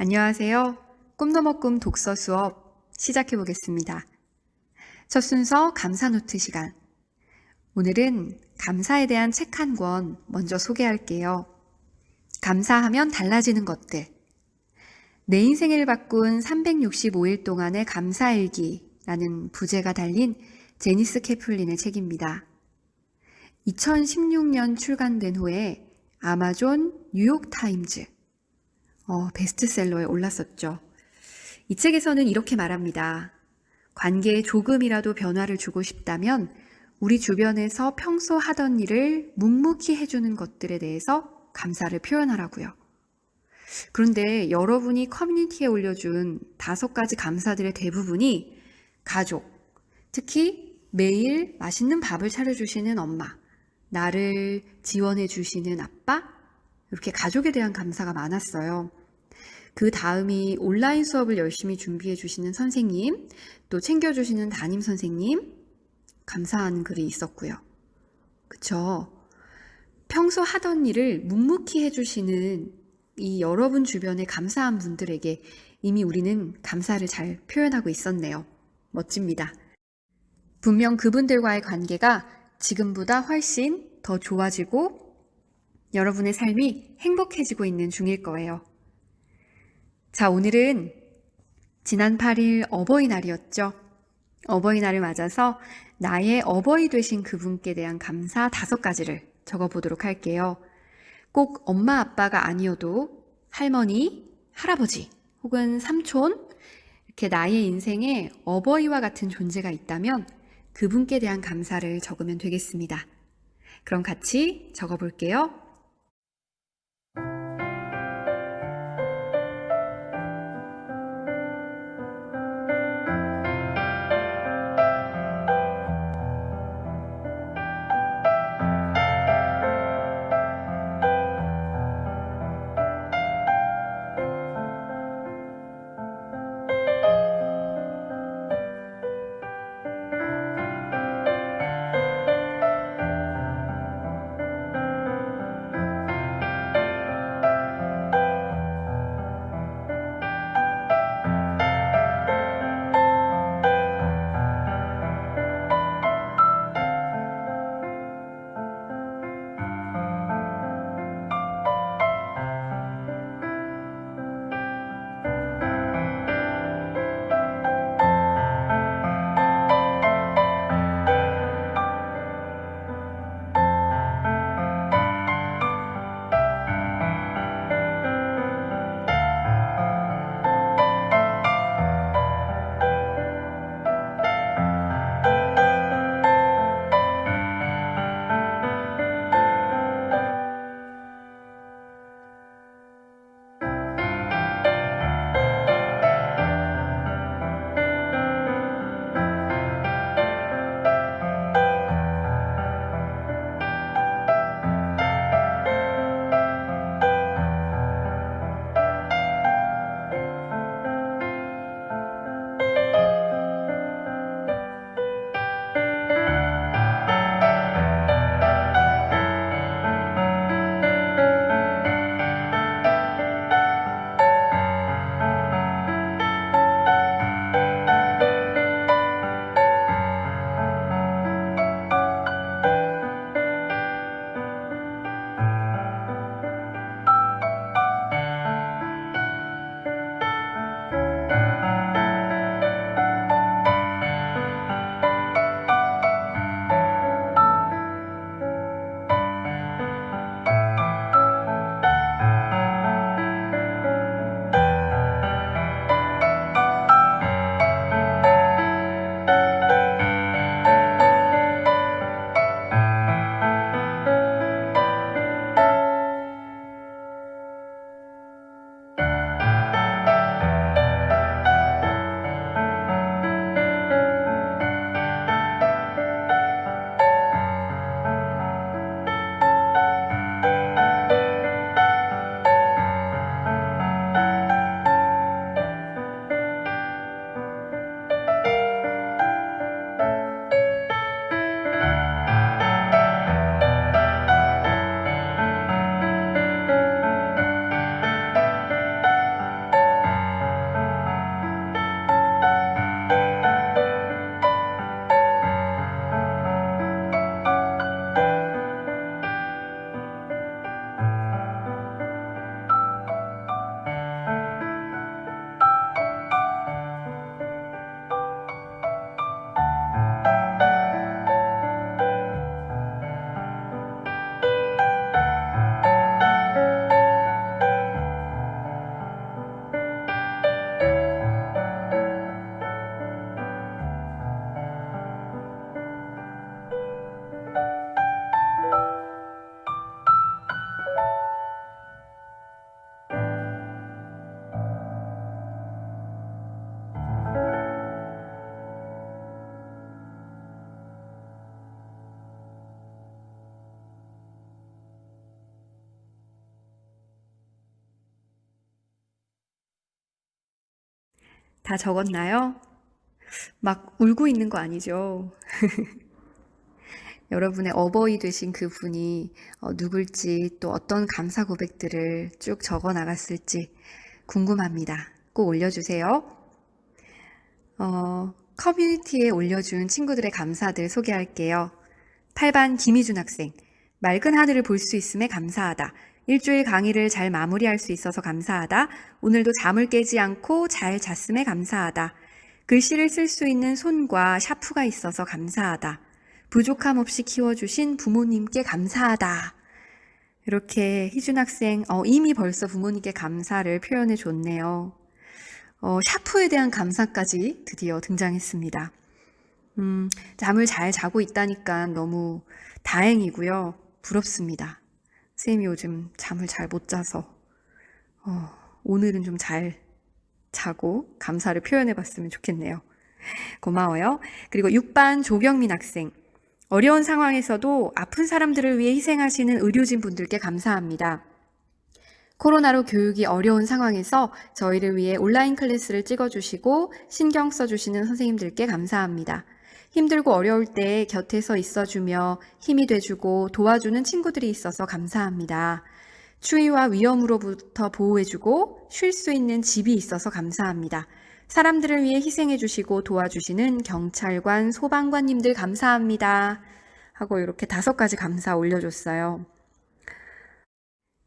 안녕하세요. 꿈너머 꿈 독서 수업 시작해 보겠습니다. 첫 순서 감사 노트 시간. 오늘은 감사에 대한 책 한 권 먼저 소개할게요. 감사하면 달라지는 것들. 내 인생을 바꾼 365일 동안의 감사일기라는 부제가 달린 제니스 캐플린의 책입니다. 2016년 출간된 후에 아마존, 뉴욕타임즈, 베스트셀러에 올랐었죠. 이 책에서는 이렇게 말합니다. 관계에 조금이라도 변화를 주고 싶다면 우리 주변에서 평소 하던 일을 묵묵히 해주는 것들에 대해서 감사를 표현하라고요. 그런데 여러분이 커뮤니티에 올려준 5가지 감사들의 대부분이 가족, 특히 매일 맛있는 밥을 차려주시는 엄마, 나를 지원해 주시는 아빠, 이렇게 가족에 대한 감사가 많았어요. 그 다음이 온라인 수업을 열심히 준비해 주시는 선생님, 또 챙겨주시는 담임 선생님, 감사하는 글이 있었고요. 그쵸? 평소 하던 일을 묵묵히 해주시는 이 여러분 주변의 감사한 분들에게 이미 우리는 감사를 잘 표현하고 있었네요. 멋집니다. 분명 그분들과의 관계가 지금보다 훨씬 더 좋아지고 여러분의 삶이 행복해지고 있는 중일 거예요. 자, 오늘은 지난 8일 어버이날이었죠. 어버이날을 맞아서 나의 어버이 되신 그분께 대한 감사 5가지를 적어보도록 할게요. 꼭 엄마 아빠가 아니어도 할머니, 할아버지 혹은 삼촌, 이렇게 나의 인생에 어버이와 같은 존재가 있다면 그분께 대한 감사를 적으면 되겠습니다. 그럼 같이 적어볼게요. 다 적었나요? 막 울고 있는 거 아니죠? 여러분의 어버이 되신 그 분이 누굴지 또 어떤 감사 고백들을 쭉 적어 나갔을지 궁금합니다. 꼭 올려주세요. 커뮤니티에 올려준 친구들의 감사들 소개할게요. 8반 김희준 학생. 맑은 하늘을 볼 수 있음에 감사하다. 일주일 강의를 잘 마무리할 수 있어서 감사하다. 오늘도 잠을 깨지 않고 잘 잤음에 감사하다. 글씨를 쓸 수 있는 손과 샤프가 있어서 감사하다. 부족함 없이 키워주신 부모님께 감사하다. 이렇게 희준 학생 이미 벌써 부모님께 감사를 표현해 줬네요. 샤프에 대한 감사까지 드디어 등장했습니다. 잠을 잘 자고 있다니까 너무 다행이고요. 부럽습니다. 쌤이 요즘 잠을 잘 못 자서 오늘은 좀 잘 자고 감사를 표현해 봤으면 좋겠네요. 고마워요. 그리고 6반 조경민 학생. 어려운 상황에서도 아픈 사람들을 위해 희생하시는 의료진 분들께 감사합니다. 코로나로 교육이 어려운 상황에서 저희를 위해 온라인 클래스를 찍어주시고 신경 써주시는 선생님들께 감사합니다. 힘들고 어려울 때 곁에서 있어주며 힘이 돼주고 도와주는 친구들이 있어서 감사합니다. 추위와 위험으로부터 보호해주고 쉴 수 있는 집이 있어서 감사합니다. 사람들을 위해 희생해주시고 도와주시는 경찰관, 소방관님들 감사합니다. 하고 이렇게 5가지 감사 올려줬어요.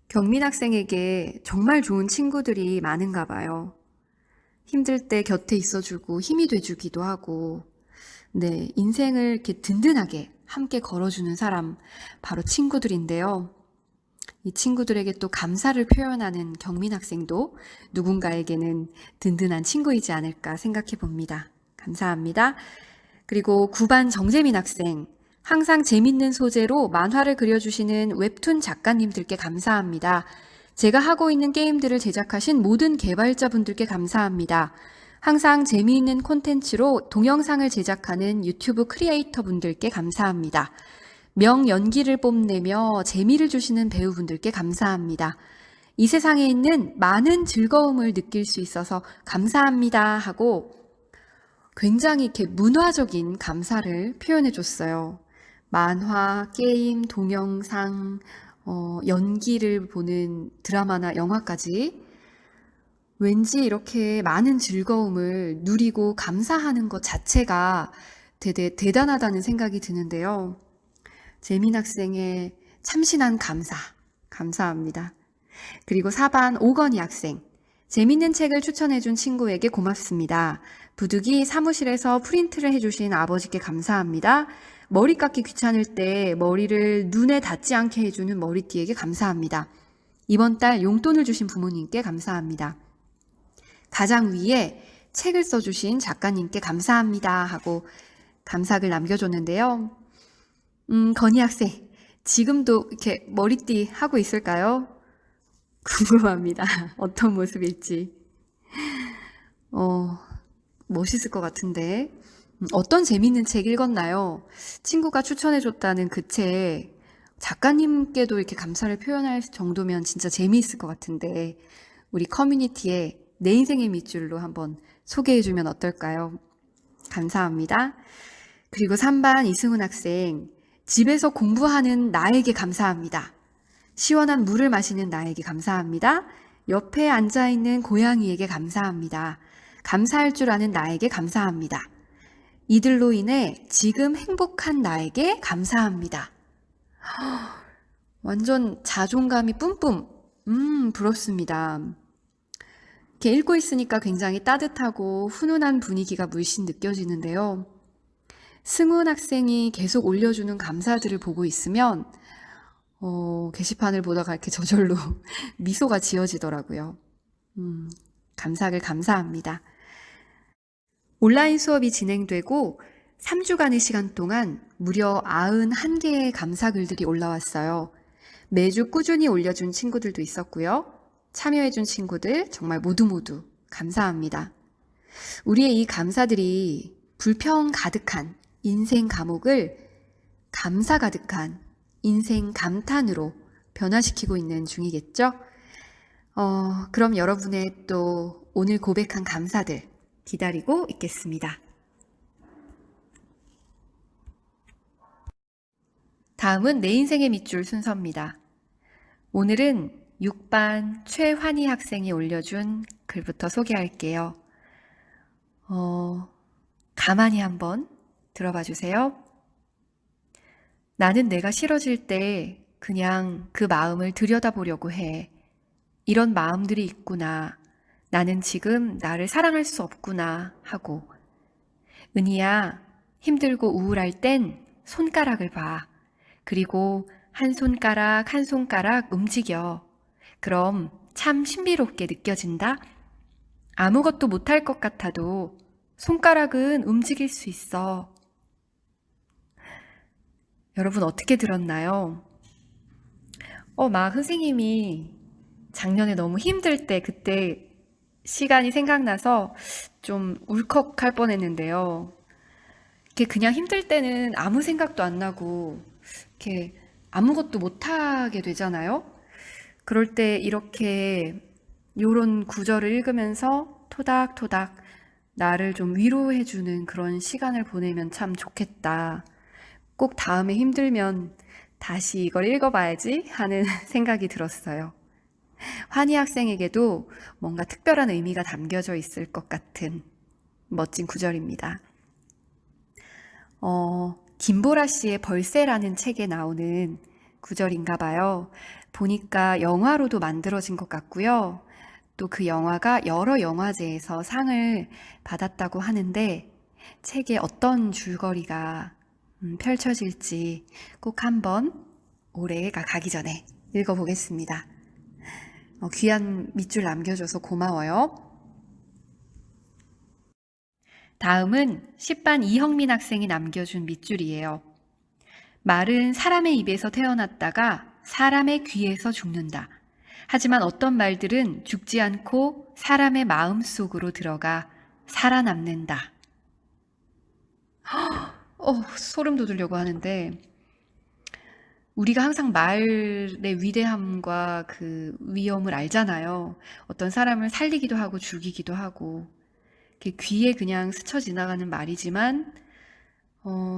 경민 학생에게 정말 좋은 친구들이 많은가 봐요. 힘들 때 곁에 있어주고 힘이 돼주기도 하고, 네, 인생을 이렇게 든든하게 함께 걸어주는 사람, 바로 친구들인데요. 이 친구들에게 또 감사를 표현하는 경민 학생도 누군가에게는 든든한 친구이지 않을까 생각해 봅니다. 감사합니다. 그리고 9반 정재민 학생, 항상 재밌는 소재로 만화를 그려주시는 웹툰 작가님들께 감사합니다. 제가 하고 있는 게임들을 제작하신 모든 개발자분들께 감사합니다. 항상 재미있는 콘텐츠로 동영상을 제작하는 유튜브 크리에이터 분들께 감사합니다. 명연기를 뽐내며 재미를 주시는 배우분들께 감사합니다. 이 세상에 있는 많은 즐거움을 느낄 수 있어서 감사합니다 하고 굉장히 이렇게 문화적인 감사를 표현해 줬어요. 만화, 게임, 동영상, 연기를 보는 드라마나 영화까지 왠지 이렇게 많은 즐거움을 누리고 감사하는 것 자체가 대단하다는 생각이 드는데요. 재민 학생의 참신한 감사, 감사합니다. 그리고 4반 오건희 학생, 재밌는 책을 추천해준 친구에게 고맙습니다. 부득이 사무실에서 프린트를 해주신 아버지께 감사합니다. 머리 깎기 귀찮을 때 머리를 눈에 닿지 않게 해주는 머리띠에게 감사합니다. 이번 달 용돈을 주신 부모님께 감사합니다. 가장 위에 책을 써주신 작가님께 감사합니다 하고 감사글 남겨줬는데요. 건희 학생, 지금도 이렇게 머리띠 하고 있을까요? 궁금합니다. 어떤 모습일지. 멋있을 것 같은데. 어떤 재밌는 책 읽었나요? 친구가 추천해줬다는 그 책, 작가님께도 이렇게 감사를 표현할 정도면 진짜 재미있을 것 같은데, 우리 커뮤니티에 내 인생의 밑줄로 한번 소개해주면 어떨까요? 감사합니다. 그리고 3반 이승훈 학생, 집에서 공부하는 나에게 감사합니다. 시원한 물을 마시는 나에게 감사합니다. 옆에 앉아있는 고양이에게 감사합니다. 감사할 줄 아는 나에게 감사합니다. 이들로 인해 지금 행복한 나에게 감사합니다. 완전 자존감이 뿜뿜. 부럽습니다. 이렇게 읽고 있으니까 굉장히 따뜻하고 훈훈한 분위기가 물씬 느껴지는데요. 승훈 학생이 계속 올려주는 감사들을 보고 있으면 게시판을 보다가 이렇게 저절로 미소가 지어지더라고요. 감사를 감사합니다. 온라인 수업이 진행되고 3주간의 시간 동안 무려 91개의 감사글들이 올라왔어요. 매주 꾸준히 올려준 친구들도 있었고요. 참여해준 친구들 정말 모두 감사합니다. 우리의 이 감사들이 불평 가득한 인생 감옥을 감사 가득한 인생 감탄으로 변화시키고 있는 중이겠죠? 그럼 여러분의 또 오늘 고백한 감사들 기다리고 있겠습니다. 다음은 내 인생의 밑줄 순서입니다. 오늘은 6반 최환희 학생이 올려준 글부터 소개할게요. 가만히 한번 들어봐 주세요. 나는 내가 싫어질 때 그냥 그 마음을 들여다보려고 해. 이런 마음들이 있구나. 나는 지금 나를 사랑할 수 없구나 하고. 은희야, 힘들고 우울할 땐 손가락을 봐. 그리고 한 손가락 한 손가락 움직여. 그럼 참 신비롭게 느껴진다. 아무것도 못할 것 같아도 손가락은 움직일 수 있어. 여러분 어떻게 들었나요? 막 선생님이 작년에 너무 힘들 때 그때 시간이 생각나서 좀 울컥할 뻔했는데요. 이렇게 그냥 힘들 때는 아무 생각도 안 나고 이렇게 아무것도 못하게 되잖아요. 그럴 때 이렇게 요런 구절을 읽으면서 토닥토닥 나를 좀 위로해주는 그런 시간을 보내면 참 좋겠다. 꼭 다음에 힘들면 다시 이걸 읽어봐야지 하는 생각이 들었어요. 환희 학생에게도 뭔가 특별한 의미가 담겨져 있을 것 같은 멋진 구절입니다. 김보라 씨의 벌새라는 책에 나오는 구절인가 봐요. 보니까 영화로도 만들어진 것 같고요. 또 그 영화가 여러 영화제에서 상을 받았다고 하는데 책에 어떤 줄거리가 펼쳐질지 꼭 한번 올해가 가기 전에 읽어보겠습니다. 귀한 밑줄 남겨줘서 고마워요. 다음은 10반 이형민 학생이 남겨준 밑줄이에요. 말은 사람의 입에서 태어났다가 사람의 귀에서 죽는다. 하지만 어떤 말들은 죽지 않고 사람의 마음 속으로 들어가 살아남는다. 소름 돋으려고 하는데 우리가 항상 말의 위대함과 그 위험을 알잖아요. 어떤 사람을 살리기도 하고 죽이기도 하고 귀에 그냥 스쳐 지나가는 말이지만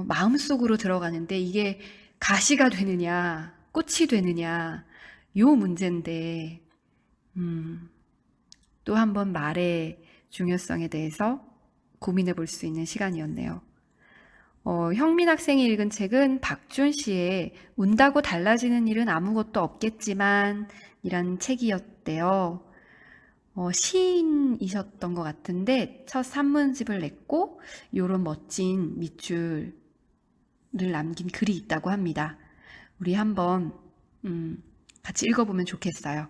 마음속으로 들어가는데 이게 가시가 되느냐 꽃이 되느냐 요 문제인데 또 한 번 말의 중요성에 대해서 고민해 볼 수 있는 시간이었네요. 형민 학생이 읽은 책은 박준 씨의 운다고 달라지는 일은 아무것도 없겠지만 이란 책이었대요. 시인이셨던 것 같은데 첫 산문집을 냈고 이런 멋진 밑줄을 남긴 글이 있다고 합니다. 우리 한번 같이 읽어보면 좋겠어요.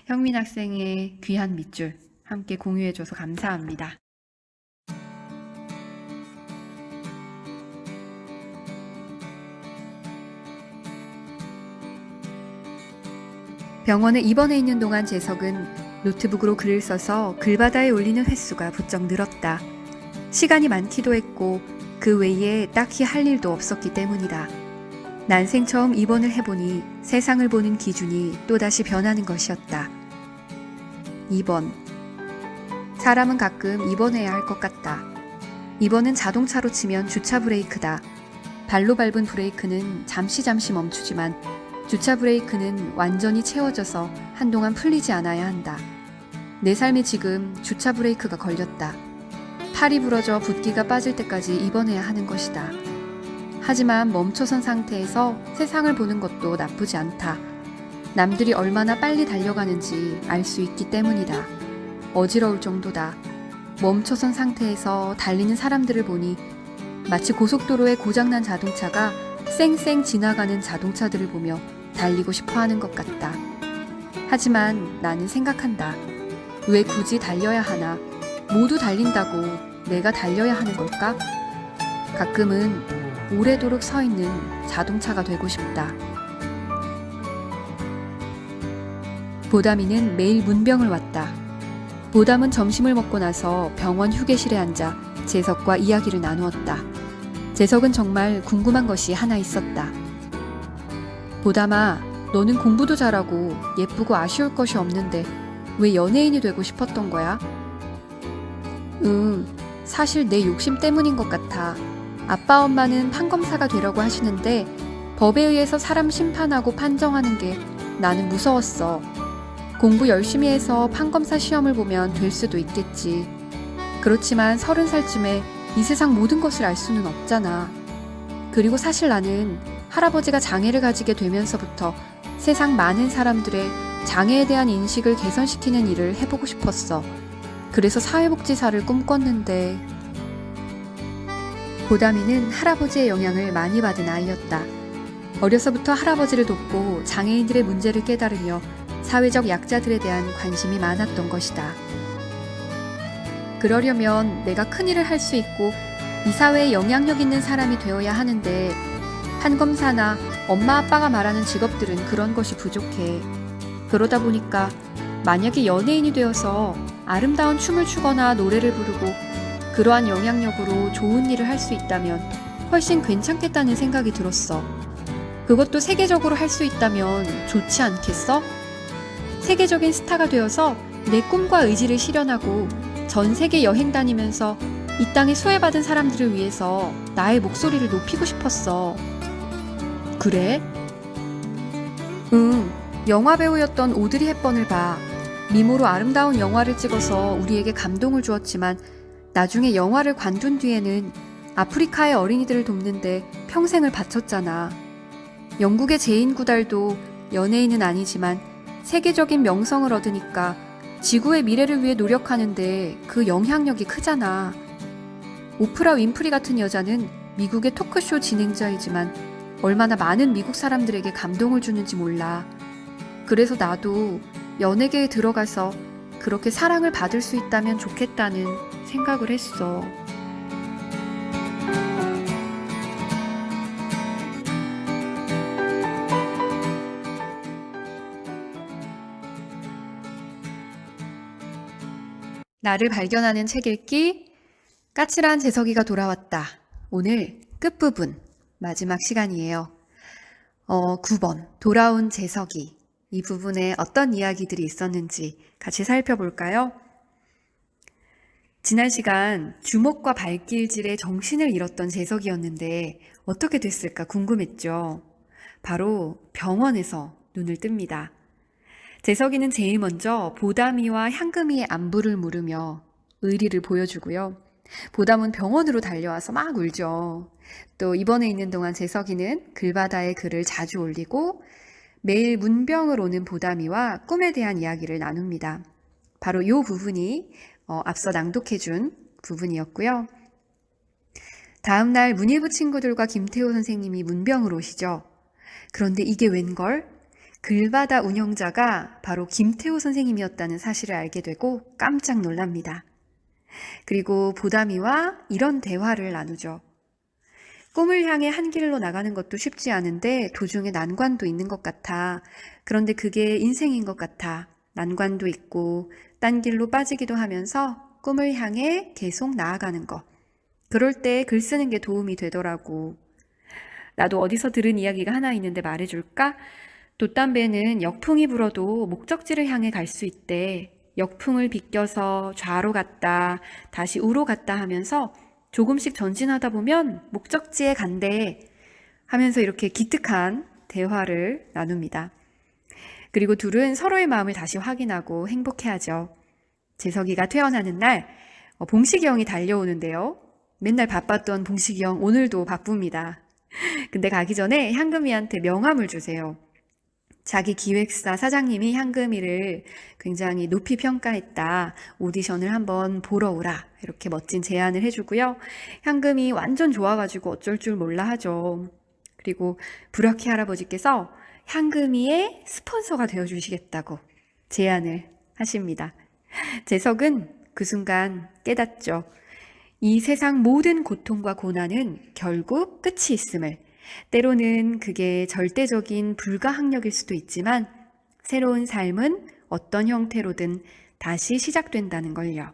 형민 학생의 귀한 밑줄 함께 공유해줘서 감사합니다. 병원에 입원해 있는 동안 재석은 노트북으로 글을 써서 글바다에 올리는 횟수가 부쩍 늘었다. 시간이 많기도 했고 그 외에 딱히 할 일도 없었기 때문이다. 난생 처음 입원을 해보니 세상을 보는 기준이 또다시 변하는 것이었다. 입원. 사람은 가끔 입원해야 할 것 같다. 입원은 자동차로 치면 주차 브레이크다. 발로 밟은 브레이크는 잠시 멈추지만 주차 브레이크는 완전히 채워져서 한동안 풀리지 않아야 한다. 내 삶에 지금 주차 브레이크가 걸렸다. 팔이 부러져 붓기가 빠질 때까지 입원해야 하는 것이다. 하지만 멈춰선 상태에서 세상을 보는 것도 나쁘지 않다. 남들이 얼마나 빨리 달려가는지 알 수 있기 때문이다. 어지러울 정도다. 멈춰선 상태에서 달리는 사람들을 보니 마치 고속도로에 고장난 자동차가 쌩쌩 지나가는 자동차들을 보며 달리고 싶어 하는 것 같다. 하지만 나는 생각한다. 왜 굳이 달려야 하나? 모두 달린다고 내가 달려야 하는 걸까? 가끔은 오래도록 서 있는 자동차가 되고 싶다. 보담이는 매일 문병을 왔다. 보담은 점심을 먹고 나서 병원 휴게실에 앉아 재석과 이야기를 나누었다. 재석은 정말 궁금한 것이 하나 있었다. 보담아, 너는 공부도 잘하고 예쁘고 아쉬울 것이 없는데 왜 연예인이 되고 싶었던 거야? 사실 내 욕심 때문인 것 같아. 아빠 엄마는 판검사가 되려고 하시는데 법에 의해서 사람 심판하고 판정하는 게 나는 무서웠어. 공부 열심히 해서 판검사 시험을 보면 될 수도 있겠지. 그렇지만 30살쯤에 이 세상 모든 것을 알 수는 없잖아. 그리고 사실 나는 할아버지가 장애를 가지게 되면서부터 세상 많은 사람들의 장애에 대한 인식을 개선시키는 일을 해보고 싶었어. 그래서 사회복지사를 꿈꿨는데. 보담이는 할아버지의 영향을 많이 받은 아이였다. 어려서부터 할아버지를 돕고 장애인들의 문제를 깨달으며 사회적 약자들에 대한 관심이 많았던 것이다. 그러려면 내가 큰일을 할 수 있고 이 사회에 영향력 있는 사람이 되어야 하는데 판검사나 엄마 아빠가 말하는 직업들은 그런 것이 부족해. 그러다 보니까 만약에 연예인이 되어서 아름다운 춤을 추거나 노래를 부르고 그러한 영향력으로 좋은 일을 할 수 있다면 훨씬 괜찮겠다는 생각이 들었어. 그것도 세계적으로 할 수 있다면 좋지 않겠어? 세계적인 스타가 되어서 내 꿈과 의지를 실현하고 전 세계 여행 다니면서 이 땅에 소외받은 사람들을 위해서 나의 목소리를 높이고 싶었어. 그래? 영화 배우였던 오드리 헵번을 봐. 미모로 아름다운 영화를 찍어서 우리에게 감동을 주었지만 나중에 영화를 관둔 뒤에는 아프리카의 어린이들을 돕는데 평생을 바쳤잖아. 영국의 제인 구달도 연예인은 아니지만 세계적인 명성을 얻으니까 지구의 미래를 위해 노력하는데 그 영향력이 크잖아. 오프라 윈프리 같은 여자는 미국의 토크쇼 진행자이지만 얼마나 많은 미국 사람들에게 감동을 주는지 몰라. 그래서 나도 연예계에 들어가서 그렇게 사랑을 받을 수 있다면 좋겠다는 생각을 했어. 나를 발견하는 책 읽기, 까칠한 재석이가 돌아왔다. 오늘 끝부분, 마지막 시간이에요. 9번, 돌아온 재석이. 이 부분에 어떤 이야기들이 있었는지 같이 살펴볼까요? 지난 시간 주먹과 발길질에 정신을 잃었던 재석이었는데 어떻게 됐을까 궁금했죠. 바로 병원에서 눈을 뜹니다. 재석이는 제일 먼저 보담이와 향금이의 안부를 물으며 의리를 보여주고요. 보담은 병원으로 달려와서 막 울죠. 또 입원해 있는 동안 재석이는 글바다에 글을 자주 올리고 매일 문병을 오는 보담이와 꿈에 대한 이야기를 나눕니다. 바로 이 부분이 앞서 낭독해준 부분이었고요. 다음날 문일부 친구들과 김태호 선생님이 문병으로 오시죠. 그런데 이게 웬걸? 글바다 운영자가 바로 김태호 선생님이었다는 사실을 알게 되고 깜짝 놀랍니다. 그리고 보담이와 이런 대화를 나누죠. 꿈을 향해 한 길로 나가는 것도 쉽지 않은데 도중에 난관도 있는 것 같아. 그런데 그게 인생인 것 같아. 난관도 있고 딴 길로 빠지기도 하면서 꿈을 향해 계속 나아가는 거. 그럴 때 글 쓰는 게 도움이 되더라고. 나도 어디서 들은 이야기가 하나 있는데 말해줄까? 돛담배는 역풍이 불어도 목적지를 향해 갈 수 있대. 역풍을 비껴서 좌로 갔다, 다시 우로 갔다 하면서 조금씩 전진하다 보면 목적지에 간대 하면서 이렇게 기특한 대화를 나눕니다. 그리고 둘은 서로의 마음을 다시 확인하고 행복해하죠. 재석이가 퇴원하는 날 봉식이 형이 달려오는데요. 맨날 바빴던 봉식이 형 오늘도 바쁩니다. 근데 가기 전에 향금이한테 명함을 주세요. 자기 기획사 사장님이 향금이를 굉장히 높이 평가했다. 오디션을 한번 보러 오라. 이렇게 멋진 제안을 해주고요. 향금이 완전 좋아가지고 어쩔 줄 몰라 하죠. 그리고 부럭희 할아버지께서 향금이의 스폰서가 되어주시겠다고 제안을 하십니다. 재석은 그 순간 깨닫죠. 이 세상 모든 고통과 고난은 결국 끝이 있음을. 때로는 그게 절대적인 불가항력일 수도 있지만 새로운 삶은 어떤 형태로든 다시 시작된다는 걸요.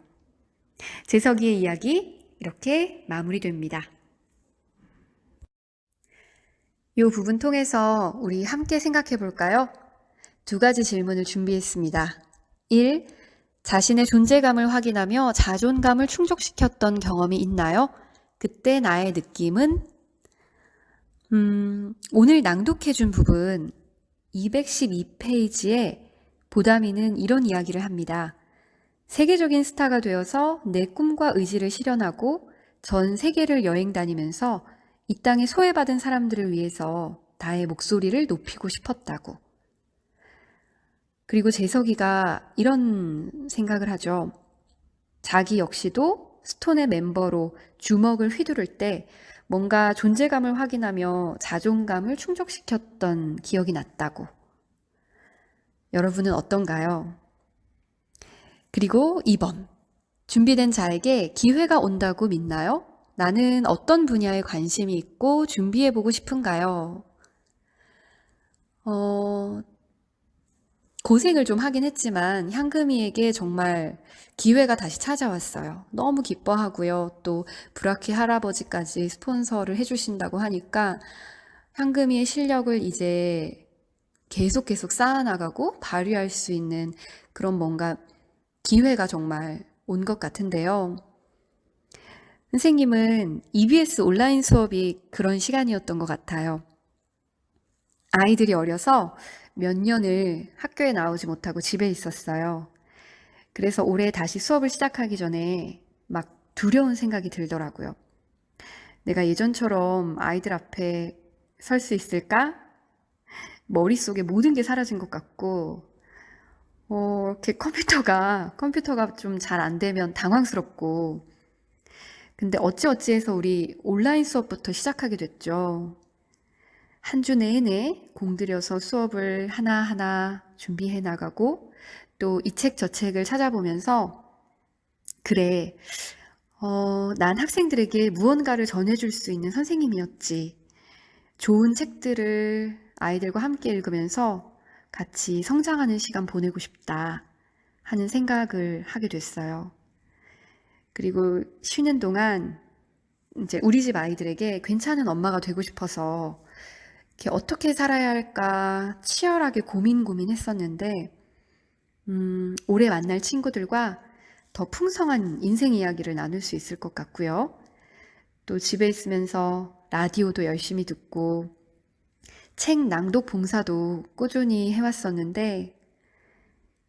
재석이의 이야기 이렇게 마무리됩니다. 이 부분 통해서 우리 함께 생각해 볼까요? 두 가지 질문을 준비했습니다. 1. 자신의 존재감을 확인하며 자존감을 충족시켰던 경험이 있나요? 그때 나의 느낌은 오늘 낭독해준 부분 212페이지에 보다미는 이런 이야기를 합니다. 세계적인 스타가 되어서 내 꿈과 의지를 실현하고 전 세계를 여행 다니면서 이 땅에 소외받은 사람들을 위해서 나의 목소리를 높이고 싶었다고. 그리고 재석이가 이런 생각을 하죠. 자기 역시도 스톤의 멤버로 주먹을 휘두를 때 뭔가 존재감을 확인하며 자존감을 충족시켰던 기억이 났다고. 여러분은 어떤가요? 그리고 2번. 준비된 자에게 기회가 온다고 믿나요? 나는 어떤 분야에 관심이 있고 준비해보고 싶은가요? 고생을 좀 하긴 했지만 향금이에게 정말 기회가 다시 찾아왔어요. 너무 기뻐하고요. 또 브라키 할아버지까지 스폰서를 해주신다고 하니까 향금이의 실력을 이제 계속 쌓아나가고 발휘할 수 있는 그런 뭔가 기회가 정말 온 것 같은데요. 선생님은 EBS 온라인 수업이 그런 시간이었던 것 같아요. 아이들이 어려서 몇 년을 학교에 나오지 못하고 집에 있었어요. 그래서 올해 다시 수업을 시작하기 전에 막 두려운 생각이 들더라고요. 내가 예전처럼 아이들 앞에 설 수 있을까? 머릿속에 모든 게 사라진 것 같고, 이렇게 컴퓨터가 좀 잘 안 되면 당황스럽고, 근데 어찌어찌해서 우리 온라인 수업부터 시작하게 됐죠. 한 주 내내 공들여서 수업을 하나하나 준비해 나가고 또 이 책 저 책을 찾아보면서 그래, 난 학생들에게 무언가를 전해줄 수 있는 선생님이었지. 좋은 책들을 아이들과 함께 읽으면서 같이 성장하는 시간 보내고 싶다 하는 생각을 하게 됐어요. 그리고 쉬는 동안 이제 우리 집 아이들에게 괜찮은 엄마가 되고 싶어서 이렇게 어떻게 살아야 할까 치열하게 고민했었는데, 올해 만날 친구들과 더 풍성한 인생 이야기를 나눌 수 있을 것 같고요. 또 집에 있으면서 라디오도 열심히 듣고, 책 낭독 봉사도 꾸준히 해왔었는데,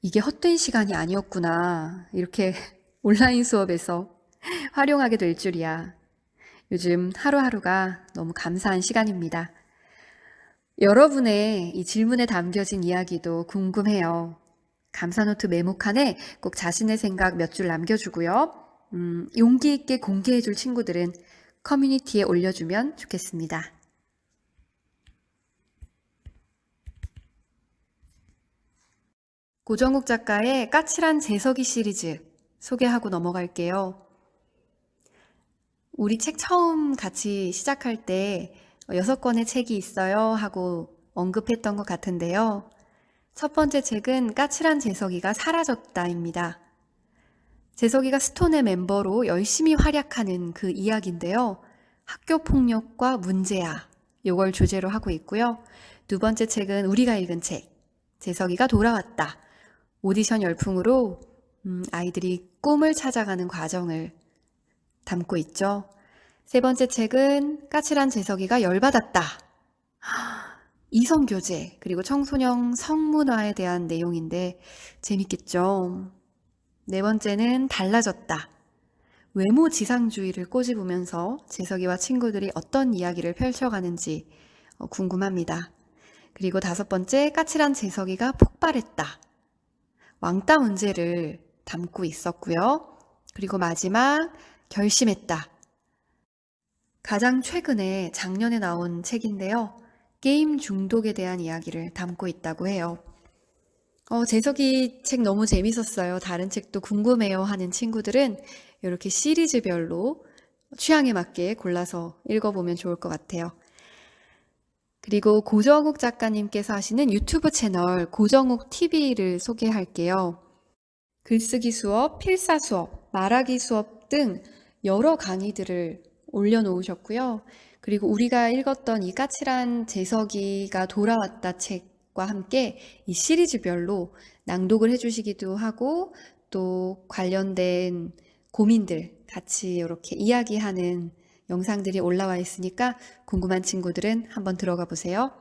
이게 헛된 시간이 아니었구나. 이렇게 온라인 수업에서 활용하게 될 줄이야. 요즘 하루하루가 너무 감사한 시간입니다. 여러분의 이 질문에 담겨진 이야기도 궁금해요. 감사노트 메모칸에 꼭 자신의 생각 몇 줄 남겨주고요. 용기 있게 공개해줄 친구들은 커뮤니티에 올려주면 좋겠습니다. 고정욱 작가의 까칠한 재석이 시리즈 소개하고 넘어갈게요. 우리 책 처음 같이 시작할 때 6권의 책이 있어요 하고 언급했던 것 같은데요. 첫 번째 책은 까칠한 재석이가 사라졌다입니다. 재석이가 스톤의 멤버로 열심히 활약하는 그 이야기인데요. 학교 폭력과 문제야, 요걸 주제로 하고 있고요. 두 번째 책은 우리가 읽은 책, 재석이가 돌아왔다. 오디션 열풍으로 아이들이 꿈을 찾아가는 과정을 담고 있죠. 세 번째 책은 까칠한 재석이가 열받았다. 이성교제, 그리고 청소년 성문화에 대한 내용인데 재밌겠죠. 네 번째는 달라졌다. 외모 지상주의를 꼬집으면서 재석이와 친구들이 어떤 이야기를 펼쳐가는지 궁금합니다. 그리고 다섯 번째, 까칠한 재석이가 폭발했다. 왕따 문제를 담고 있었고요. 그리고 마지막, 결심했다. 가장 최근에 작년에 나온 책인데요. 게임 중독에 대한 이야기를 담고 있다고 해요. 재석이 책 너무 재밌었어요. 다른 책도 궁금해요 하는 친구들은 이렇게 시리즈별로 취향에 맞게 골라서 읽어보면 좋을 것 같아요. 그리고 고정욱 작가님께서 하시는 유튜브 채널 고정욱 TV를 소개할게요. 글쓰기 수업, 필사 수업, 말하기 수업 등 여러 강의들을 올려놓으셨고요. 그리고 우리가 읽었던 이 까칠한 재석이가 돌아왔다 책과 함께 이 시리즈별로 낭독을 해주시기도 하고 또 관련된 고민들 같이 이렇게 이야기하는 영상들이 올라와 있으니까 궁금한 친구들은 한번 들어가 보세요.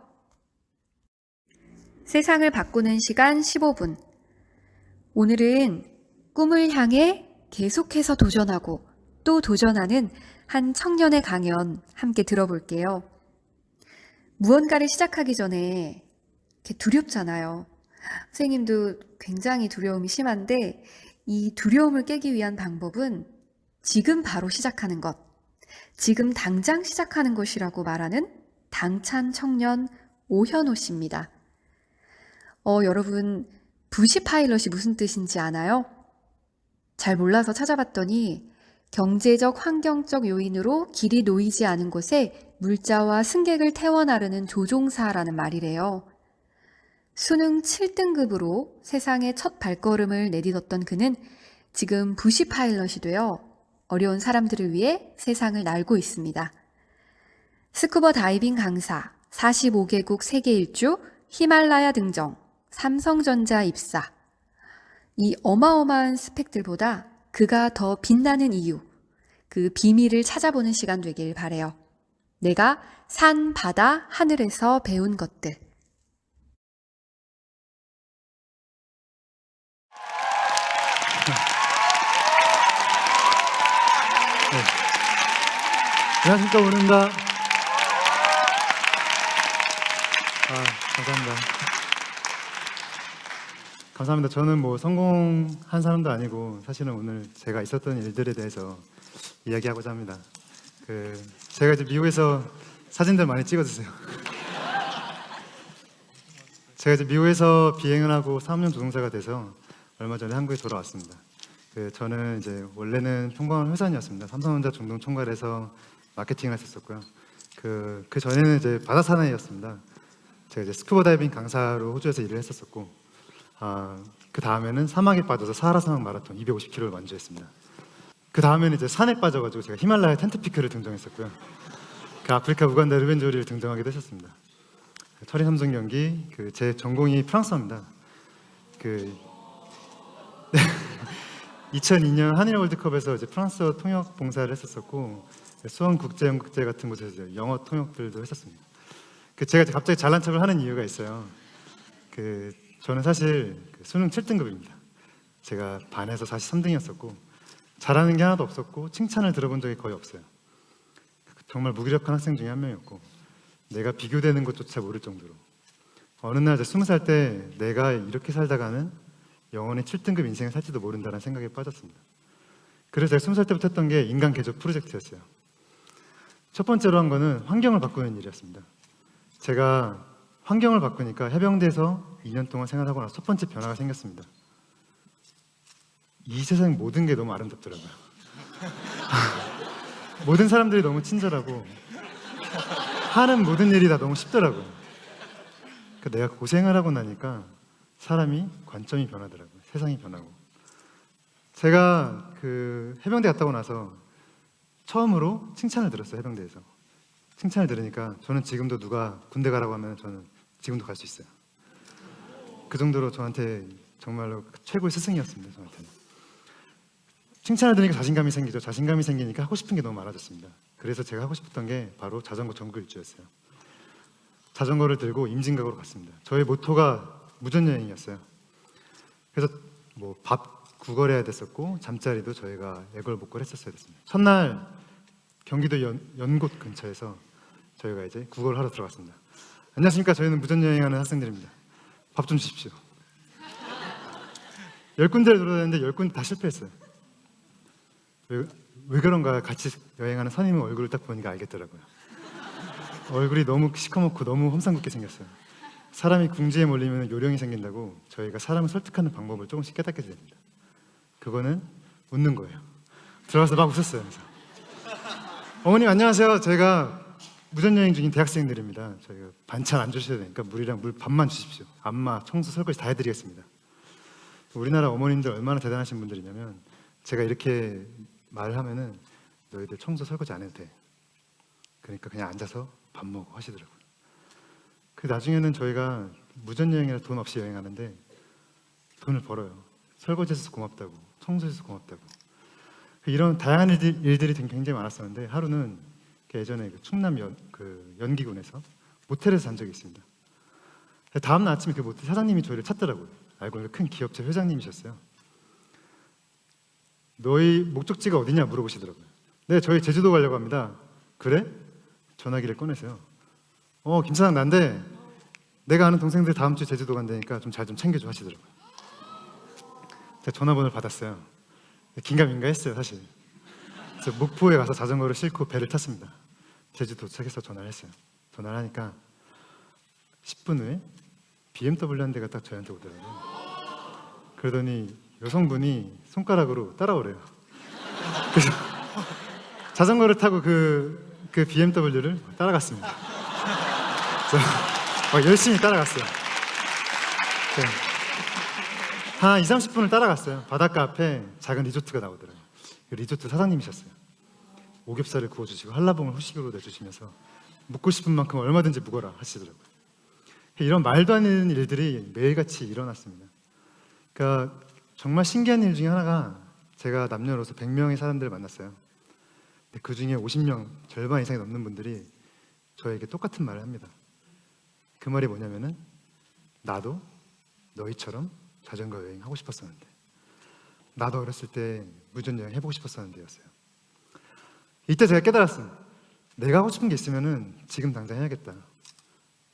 세상을 바꾸는 시간 15분. 오늘은 꿈을 향해 계속해서 도전하고 또 도전하는 한 청년의 강연 함께 들어볼게요. 무언가를 시작하기 전에 이렇게 두렵잖아요. 선생님도 굉장히 두려움이 심한데 이 두려움을 깨기 위한 방법은 지금 바로 시작하는 것, 지금 당장 시작하는 것이라고 말하는 당찬 청년 오현호 씨입니다. 여러분, 부시 파일럿이 무슨 뜻인지 아나요? 잘 몰라서 찾아봤더니 경제적, 환경적 요인으로 길이 놓이지 않은 곳에 물자와 승객을 태워 나르는 조종사라는 말이래요. 수능 7등급으로 세상의 첫 발걸음을 내딛었던 그는 지금 부시 파일럿이 되어 어려운 사람들을 위해 세상을 날고 있습니다. 스쿠버 다이빙 강사, 45개국 세계 일주, 히말라야 등정, 삼성전자 입사. 이 어마어마한 스펙들보다 그가 더 빛나는 이유, 그 비밀을 찾아보는 시간 되길 바래요. 내가 산, 바다, 하늘에서 배운 것들. 네. 안녕하십니까, 오른다. 감사합니다. 감사합니다. 저는 뭐 성공한 사람도 아니고 사실은 오늘 제가 있었던 일들에 대해서 이야기하고자 합니다. 제가 이제 미국에서 사진들 많이 찍어주세요. 제가 이제 미국에서 비행을 하고 사업용 조종사가 돼서 얼마 전에 한국에 돌아왔습니다. 저는 이제 원래는 평범한 회사원이었습니다. 삼성전자 중동 총괄에서 마케팅을 했었고요. 그 전에는 이제 바다 사나이였습니다. 제가 이제 스쿠버 다이빙 강사로 호주에서 일을 했었었고, 그 다음에는 사막에 빠져서 사하라 사막 마라톤 250km를 완주했습니다. 그 다음에는 이제 산에 빠져가지고 제가 히말라야 텐트피크를 등정했었고요. 그 아프리카 우간다 르벤조리를 등정하기도 했었습니다. 철인 삼성 경기, 제 전공이 프랑스어입니다. 2002년 한일 월드컵에서 이제 프랑스어 통역 봉사를 했었었고, 수원 국제 연극제 같은 곳에서 이제 영어 통역들도 했었습니다. 제가 갑자기 잘난 척을 하는 이유가 있어요. 저는 사실 수능 7등급입니다. 제가 반에서 43등이었었고 잘하는 게 하나도 없었고 칭찬을 들어본 적이 거의 없어요. 정말 무기력한 학생 중에 한 명이었고 내가 비교되는 것조차 모를 정도로 어느 날 20살 때 내가 이렇게 살다가는 영원히 7등급 인생을 살지도 모른다는 생각에 빠졌습니다. 그래서 제가 20살 때부터 했던 게 인간 개조 프로젝트였어요. 첫 번째로 한 거는 환경을 바꾸는 일이었습니다. 제가 환경을 바꾸니까 해병대에서 2년 동안 생활하고 나서 첫 번째 변화가 생겼습니다. 이 세상 모든 게 너무 아름답더라고요. 모든 사람들이 너무 친절하고 하는 모든 일이 다 너무 쉽더라고요. 내가 고생을 하고 나니까 사람이 관점이 변하더라고요. 세상이 변하고. 제가 해병대 갔다 오고 나서 처음으로 칭찬을 들었어요. 해병대에서. 칭찬을 들으니까 저는 지금도 누가 군대 가라고 하면 저는 지금도 갈 수 있어요. 그 정도로 저한테 정말로 최고의 스승이었습니다. 저한테는. 칭찬을 들으니까 자신감이 생기죠. 자신감이 생기니까 하고 싶은 게 너무 많아졌습니다. 그래서 제가 하고 싶었던 게 바로 자전거 전국 일주였어요. 자전거를 들고 임진각으로 갔습니다. 저의 모토가 무전여행이었어요. 그래서 뭐 밥 구걸해야 됐었고 잠자리도 저희가 애걸복걸 했었어야 됐습니다. 첫날 경기도 연곶 근처에서 저희가 이제 구걸을 하러 들어갔습니다. 안녕하십니까. 저희는 무전여행하는 학생들입니다. 밥 좀 주십시오. 10군데를 돌아다녔는데 10군데 다 실패했어요. 왜 그런가 같이 여행하는 선임의 얼굴을 딱 보니까 알겠더라고요. 얼굴이 너무 시커멓고 너무 험상궂게 생겼어요. 사람이 궁지에 몰리면 요령이 생긴다고 저희가 사람을 설득하는 방법을 조금씩 깨닫게 됩니다. 그거는 웃는 거예요. 들어가서 막 웃었어요. 그래서 어머님 안녕하세요. 저희가 무전여행 중인 대학생들입니다. 저희가 반찬 안 주셔도 되니까 물이랑 물 밥만 주십시오. 안마, 청소, 설거지 다 해드리겠습니다. 우리나라 어머님들 얼마나 대단하신 분들이냐면 제가 이렇게 말을 하면은 너희들 청소, 설거지 안 해도 돼. 그러니까 그냥 앉아서 밥 먹어 하시더라고요. 나중에는 저희가 무전여행이라 돈 없이 여행하는데 돈을 벌어요. 설거지해서 고맙다고, 청소해서 고맙다고. 이런 다양한 일들이 굉장히 많았었는데 하루는 예전에 그 충남 연기군에서 모텔에서 잔 적이 있습니다. 다음 날 아침에 그 모텔 사장님이 저희를 찾더라고요. 알고 보니까 큰 기업체 회장님이셨어요. 너희 목적지가 어디냐 물어보시더라고요. 네, 저희 제주도 가려고 합니다. 그래? 전화기를 꺼내세요. 김 사장 난데 내가 아는 동생들 다음 주 제주도 간다니까 좀 잘 좀 챙겨줘 하시더라고요. 제가 전화번호를 받았어요. 긴가민가 했어요 사실. 그래서 목포에 가서 자전거를 싣고 배를 탔습니다. 제주 도착해서 전화를 했어요. 전화를 하니까 10분 후에 BMW 한 대가 딱 저희한테 오더라고요. 그러더니 여성분이 손가락으로 따라오래요. 그래서 자전거를 타고 그 BMW를 따라갔습니다. 그래서 열심히 따라갔어요. 네. 한 20-30분을 따라갔어요. 바닷가 앞에 작은 리조트가 나오더라고요. 그 리조트 사장님이셨어요. 오겹살을 구워주시고 한라봉을 후식으로 내주시면서 묵고 싶은 만큼 얼마든지 묵어라 하시더라고요. 이런 말도 안 되는 일들이 매일같이 일어났습니다. 그러니까 정말 신기한 일 중에 하나가 제가 남녀노소 100명의 사람들을 만났어요. 근데 그 중에 50명, 절반 이상이 넘는 분들이 저에게 똑같은 말을 합니다. 그 말이 뭐냐면은 나도 너희처럼 자전거 여행 하고 싶었었는데, 나도 어렸을 때 무전 여행 해보고 싶었었는데였어요. 이때 제가 깨달았어요. 내가 하고 싶은 게 있으면은 지금 당장 해야겠다.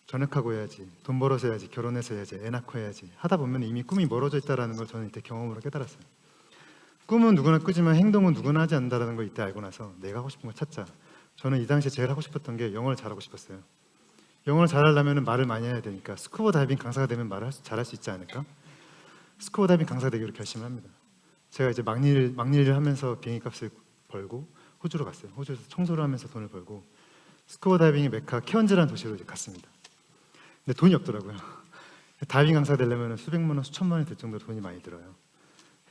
전역하고 해야지, 돈 벌어서 해야지, 결혼해서 해야지, 애 낳고 해야지 하다 보면 이미 꿈이 멀어져 있다는 걸 저는 이때 경험으로 깨달았어요. 꿈은 누구나 꾸지만 행동은 누구나 하지 않는다는 걸 이때 알고 나서 내가 하고 싶은 걸 찾자. 저는 이 당시에 제일 하고 싶었던 게 영어를 잘하고 싶었어요. 영어를 잘하려면 말을 많이 해야 되니까 스쿠버 다이빙 강사가 되면 말을 잘할 수 있지 않을까? 스쿠버 다이빙 강사가 되기로 결심을 합니다. 제가 이제 막일을 하면서 비행기 값을 벌고 호주로 갔어요. 호주에서 청소를 하면서 돈을 벌고 스쿠버 다이빙의 메카 케언즈라는 도시로 이제 갔습니다. 근데 돈이 없더라고요. 다이빙 강사가 되려면 수백만 원, 수천만 원이 될 정도로 돈이 많이 들어요.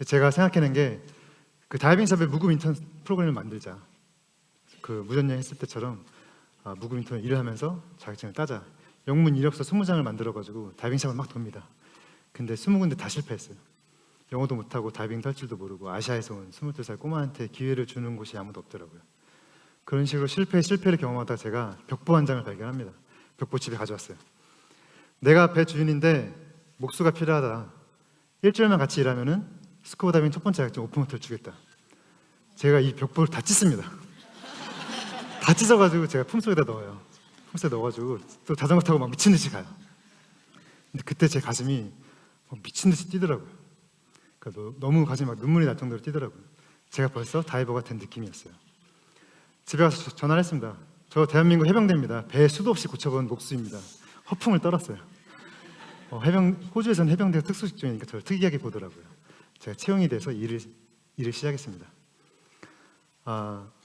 제가 생각해낸 게 그 다이빙 샵에 무급 인턴 프로그램을 만들자. 그 무전여행 했을 때처럼 무급 인턴 일을 하면서 자격증을 따자. 영문 이력서 20장을 만들어가지고 다이빙 샵을 막 돕니다. 근데 20군데 다 실패했어요. 영어도 못하고 다이빙도 할 줄도 모르고 아시아에서 온 22살 꼬마한테 기회를 주는 곳이 아무도 없더라고요. 그런 식으로 실패를 경험하다 제가 벽보 한 장을 발견합니다. 벽보 집에 가져왔어요. 내가 배 주인인데 목수가 필요하다. 일주일만 같이 일하면은 스쿠버 다이빙 첫 번째 자격증 오픈호텔 주겠다. 제가 이 벽보를 다 찢습니다. 다 찢어가지고 제가 품속에다 넣어요. 품속에 넣어가지고 또 자전거 타고 막 미친 듯이 가요. 근데 그때 제 가슴이 미친 듯이 뛰더라고요. 그러니까 너무 가슴이 막 눈물이 날 정도로 뛰더라고요. 제가 벌써 다이버가 된 느낌이었어요. 집에 가서 전화를 했습니다. 저 대한민국 해병대입니다. 배에 수도 없이 고쳐본 목수입니다. 허풍을 떨었어요. 호주에서는 해병대가 특수직종이니까 저를 특이하게 보더라고요. 제가 채용이 돼서 일을 시작했습니다.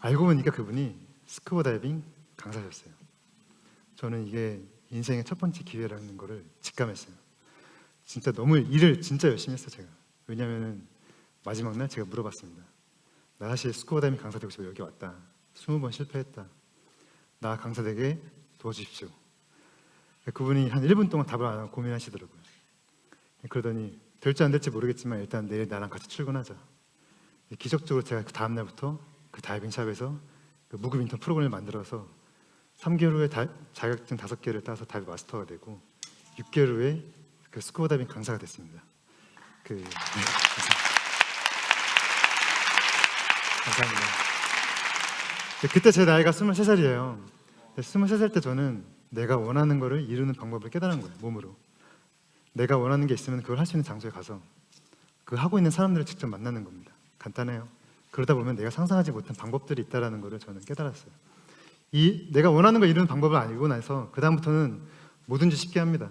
알고 보니까 그분이 스쿠버 다이빙 강사셨어요. 저는 이게 인생의 첫 번째 기회라는 거를 직감했어요. 진짜 너무 일을 진짜 열심히 했어요 제가. 왜냐하면 마지막 날 제가 물어봤습니다. 나 사실 스쿠버 다이빙 강사 되고 싶어 여기 왔다. 20번 실패했다. 나 강사 되게 도와주십시오. 그분이 한 1분 동안 답을 안 하고 고민하시더라고요. 그러더니 될지 안 될지 모르겠지만 일단 내일 나랑 같이 출근하자. 기적적으로 제가 그 다음 날부터 그 다이빙 샵에서 그 무급 인턴 프로그램을 만들어서 3개월 후에 자격증 5개를 따서 다이빙 마스터가 되고 6개월 후에 그 스쿠버 다이빙 강사가 됐습니다. 네, 감사합니다. 그때 제 나이가 23살이에요. 23살 때 저는 내가 원하는 거를 이루는 방법을 깨달은 거예요. 몸으로. 내가 원하는 게 있으면 그걸 할 수 있는 장소에 가서 그 하고 있는 사람들을 직접 만나는 겁니다. 간단해요. 그러다 보면 내가 상상하지 못한 방법들이 있다는 것을 저는 깨달았어요. 내가 원하는 걸 이루는 방법을 알고 나서 그 다음부터는 뭐든지 쉽게 합니다.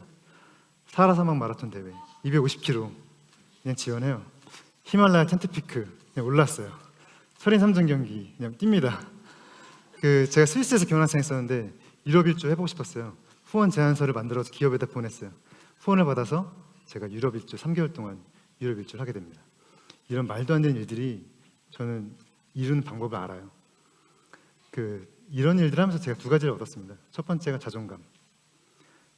사하라 사막 마라톤 대회 250km 그냥 지원해요. 히말라야 텐트피크 그냥 올랐어요. 철인 3전 경기 그냥 뜁니다. 제가 스위스에서 교환학생 했었는데 유럽 일주 해보고 싶었어요. 후원 제안서를 만들어서 기업에다 보냈어요. 후원을 받아서 제가 유럽 일주 3개월 동안 유럽 일주를 하게 됩니다. 이런 말도 안 되는 일들이 저는 이루는 방법을 알아요. 이런 일들을 하면서 제가 2가지를 얻었습니다. 첫 번째가 자존감.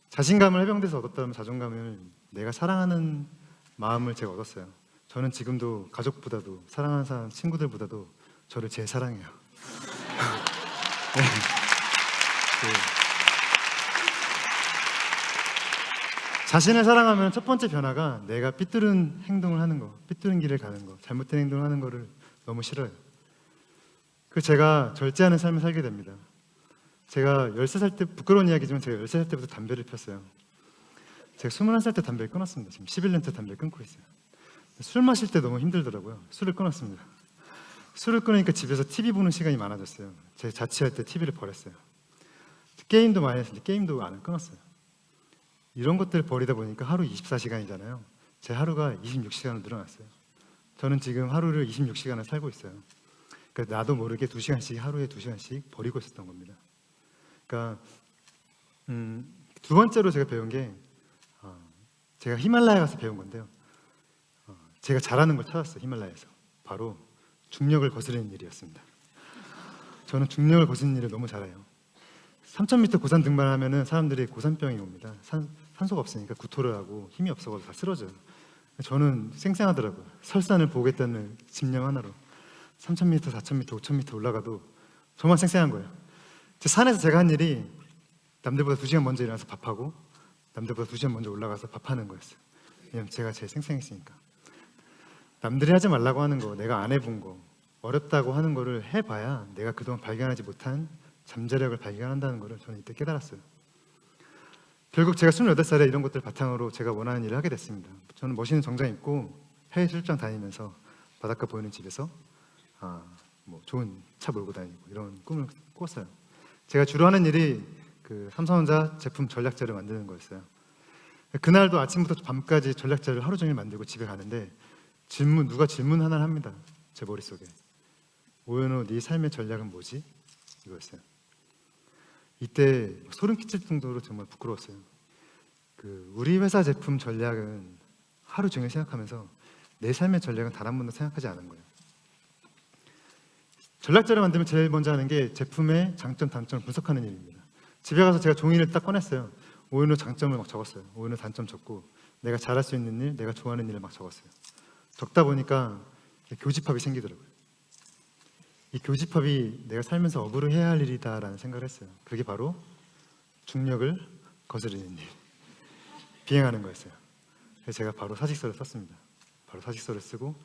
자신감을 해병대에서 얻었다면 자존감을 내가 사랑하는 마음을 제가 얻었어요. 저는 지금도 가족보다도 사랑하는 사람, 친구들보다도 저를 제일 사랑해요. 네. 네. 자신을 사랑하면 첫 번째 변화가 내가 삐뚤은 행동을 하는 거, 삐뚤은 길을 가는 거, 잘못된 행동을 하는 거를 너무 싫어요. 그 제가 절제하는 삶을 살게 됩니다. 제가 13살 때, 부끄러운 이야기지만 제가 13살 때부터 담배를 폈어요. 제가 21살 때 담배를 끊었습니다. 지금 11년째 담배를 끊고 있어요. 술 마실 때 너무 힘들더라고요. 술을 끊었습니다. 술을 끊으니까 집에서 TV 보는 시간이 많아졌어요. 제가 자취할 때 TV를 버렸어요. 게임도 많이 했는데 게임도 안 끊었어요. 이런 것들을 버리다 보니까 하루 24시간이잖아요. 제 하루가 26시간으로 늘어났어요. 저는 지금 하루를 26시간을 살고 있어요. 그러니까 나도 모르게 2시간씩, 하루에 2시간씩 버리고 있었던 겁니다. 그러니까 두 번째로 제가 배운 게 제가 히말라야 가서 배운 건데요. 제가 잘하는 걸 찾았어요. 히말라야에서. 바로 중력을 거스르는 일이었습니다. 저는 중력을 거스르는 일을 너무 잘해요. 3000m 고산 등반을 하면은 사람들이 고산병이 옵니다. 산소가 없으니까 구토를 하고 힘이 없어서 다 쓰러져요. 저는 쌩쌩하더라고요. 설산을 보겠다는 집념 하나로 3000m, 4000m, 5000m 올라가도 저만 쌩쌩한 거예요. 산에서 제가 한 일이 남들보다 2시간 먼저 일어나서 밥하고 남들보다 2시간 먼저 올라가서 밥하는 거였어요. 왜냐면 제가 제일 쌩쌩했으니까. 남들이 하지 말라고 하는 거, 내가 안 해본 거, 어렵다고 하는 거를 해봐야 내가 그동안 발견하지 못한 잠재력을 발견한다는 거를 저는 이때 깨달았어요. 결국 제가 28살에 이런 것들 바탕으로 제가 원하는 일을 하게 됐습니다. 저는 멋있는 정장 입고 해외 출장 다니면서 바닷가 보이는 집에서 좋은 차 몰고 다니고 이런 꿈을 꿨어요. 제가 주로 하는 일이 그 삼성전자 제품 전략자를 만드는 거였어요. 그날도 아침부터 밤까지 전략자를 하루 종일 만들고 집에 가는데 누가 질문 하나를 합니다. 제 머릿속에. 오연호, 네 삶의 전략은 뭐지? 이거였어요. 이때 소름 끼칠 정도로 정말 부끄러웠어요. 우리 회사 제품 전략은 하루 종일 생각하면서 내 삶의 전략은 단 한 번도 생각하지 않은 거예요. 전략자를 만들면 제일 먼저 하는 게 제품의 장점, 단점을 분석하는 일입니다. 집에 가서 제가 종이를 딱 꺼냈어요. 오연호 장점을 막 적었어요. 오연호 단점 적고 내가 잘할 수 있는 일, 내가 좋아하는 일을 막 적었어요. 적다 보니까 교집합이 생기더라고요. 이 교집합이 내가 살면서 어그로 해야 할 일이다라는 생각을 했어요. 그게 바로 중력을 거스르는 일, 비행하는 거였어요. 그래서 제가 바로 사직서를 썼습니다. 바로 사직서를 쓰고